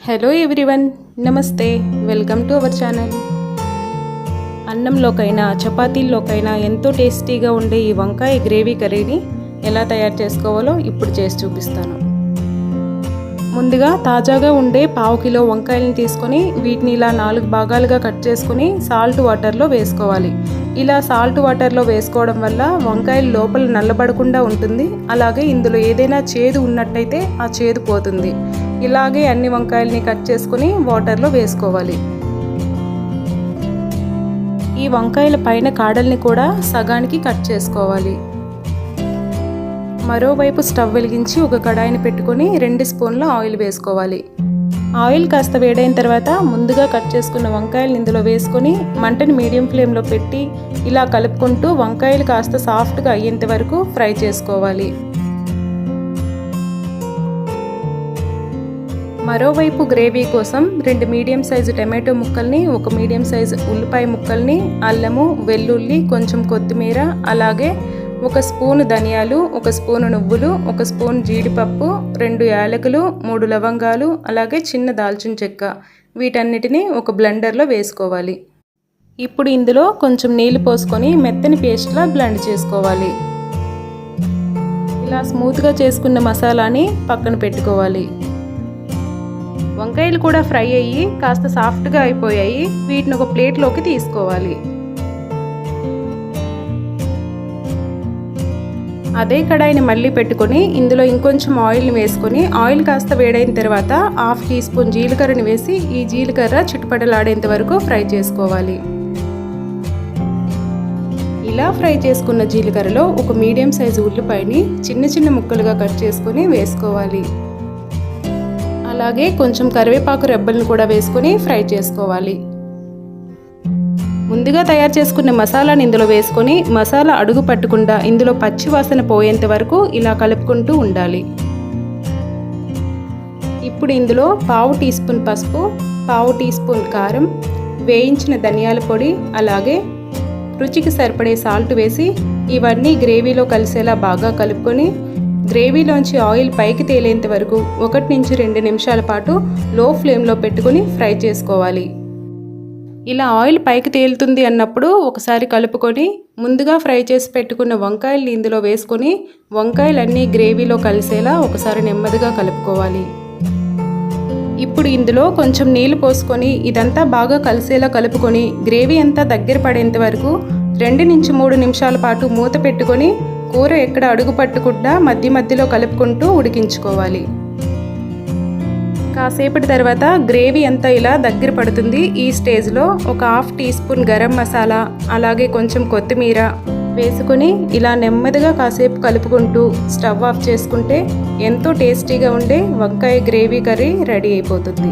Hello everyone, నమస్తే. Welcome to our channel. అన్నంలోకైనా చపాతీల్లోకైనా ఎంతో టేస్టీగా ఉండే ఈ వంకాయ గ్రేవీ కర్రీని ఎలా తయారు చేసుకోవాలో ఇప్పుడు చేసి చూపిస్తాను. ముందుగా తాజాగా ఉండే 1/2 కిలో వంకాయలను తీసుకొని వీటిని ఇలా 4 భాగాలుగా కట్ చేసుకొని సాల్ట్ వాటర్లో వేసుకోవాలి. ఇలా సాల్ట్ వాటర్లో వేసుకోవడం వల్ల వంకాయలు లోపల నల్లబడకుండా ఉంటుంది. అలాగే ఇందులో ఏదైనా చేదు ఉన్నట్టయితే ఆ చేదు పోతుంది. ఇలాగే అన్ని వంకాయల్ని కట్ చేసుకొని వాటర్లో వేసుకోవాలి. ఈ వంకాయల పైన కాడల్ని కూడా సగానికి కట్ చేసుకోవాలి. మరోవైపు స్టవ్ వెలిగించి ఒక కడాయిని పెట్టుకొని 2 స్పూన్ల ఆయిల్ వేసుకోవాలి. ఆయిల్ కాస్త వేడైన తర్వాత ముందుగా కట్ చేసుకున్న వంకాయలు ఇందులో వేసుకొని మంటని మీడియం ఫ్లేమ్లో పెట్టి ఇలా కలుపుకుంటూ వంకాయలు కాస్త సాఫ్ట్గా అయ్యేంత వరకు ఫ్రై చేసుకోవాలి. మరోవైపు గ్రేవీ కోసం 2 మీడియం సైజు టమాటో ముక్కల్ని, 1 మీడియం సైజు ఉల్లిపాయ ముక్కల్ని, అల్లము, వెల్లుల్లి, కొంచెం కొత్తిమీర, అలాగే 1 స్పూను ధనియాలు, 1 స్పూను నువ్వులు, 1 స్పూన్ జీడిపప్పు, 2 యాలకులు, 3 లవంగాలు, అలాగే చిన్న దాల్చిన చెక్క, వీటన్నిటిని ఒక బ్లెండర్లో వేసుకోవాలి. ఇప్పుడు ఇందులో కొంచెం నీళ్లు పోసుకొని మెత్తని పేస్ట్లా బ్లెండ్ చేసుకోవాలి. ఇలా స్మూత్గా చేసుకున్న మసాలాని పక్కన పెట్టుకోవాలి. వంకాయలు కూడా ఫ్రై అయ్యి కాస్త సాఫ్ట్గా అయిపోయాయి. వీటిని ఒక ప్లేట్లోకి తీసుకోవాలి. అదే కడాయిని మళ్ళీ పెట్టుకొని ఇందులో ఇంకొంచెం ఆయిల్ని వేసుకొని ఆయిల్ కాస్త వేడైన తర్వాత 1/2 టీ స్పూన్ జీలకర్రని వేసి ఈ జీలకర్ర చిటపటలాడేంత వరకు ఫ్రై చేసుకోవాలి. ఇలా ఫ్రై చేసుకున్న జీలకర్రలో 1 మీడియం సైజు ఉల్లిపాయని చిన్న చిన్న ముక్కలుగా కట్ చేసుకొని వేసుకోవాలి. అలాగే కొంచెం కరివేపాకు రెబ్బలను కూడా వేసుకొని ఫ్రై చేసుకోవాలి. ముందుగా తయారు చేసుకున్న మసాలాని ఇందులో వేసుకొని మసాలా అడుగు పట్టకుండా ఇందులో పచ్చి వాసన పోయేంత వరకు ఇలా కలుపుకుంటూ ఉండాలి. ఇప్పుడు ఇందులో 1/2 టీ స్పూన్ పసుపు, 1/2 టీ స్పూన్ కారం, వేయించిన ధనియాల పొడి, అలాగే రుచికి సరిపడే సాల్ట్ వేసి ఇవన్నీ గ్రేవీలో కలిసేలా బాగా కలుపుకొని గ్రేవీలోంచి ఆయిల్ పైకి తేలేంత వరకు 1 నుంచి 2 నిమిషాల పాటు లో ఫ్లేమ్లో పెట్టుకుని ఫ్రై చేసుకోవాలి. ఇలా ఆయిల్ పైకి తేలుతుంది అన్నప్పుడు ఒకసారి కలుపుకొని ముందుగా ఫ్రై చేసి పెట్టుకున్న వంకాయల్ని ఇందులో వేసుకొని వంకాయలన్నీ గ్రేవీలో కలిసేలా ఒకసారి నెమ్మదిగా కలుపుకోవాలి. ఇప్పుడు ఇందులో కొంచెం నీళ్లు పోసుకొని ఇదంతా బాగా కలిసేలా కలుపుకొని గ్రేవీ అంతా దగ్గర పడేంత వరకు 2 నుంచి 3 నిమిషాల పాటు మూత పెట్టుకొని కూర ఎక్కడ అడుగు పట్టకుండా మధ్య మధ్యలో కలుపుకుంటూ ఉడికించుకోవాలి. కాసేపటి తర్వాత గ్రేవీ అంతా ఇలా దగ్గర పడుతుంది. ఈ స్టేజ్లో ఒక 1/2 టీ స్పూన్ గరం మసాలా, అలాగే కొంచెం కొత్తిమీర వేసుకొని ఇలా నెమ్మదిగా కాసేపు కలుపుకుంటూ స్టవ్ ఆఫ్ చేసుకుంటే ఎంతో టేస్టీగా ఉండే వంకాయ గ్రేవీ కర్రీ రెడీ అయిపోతుంది.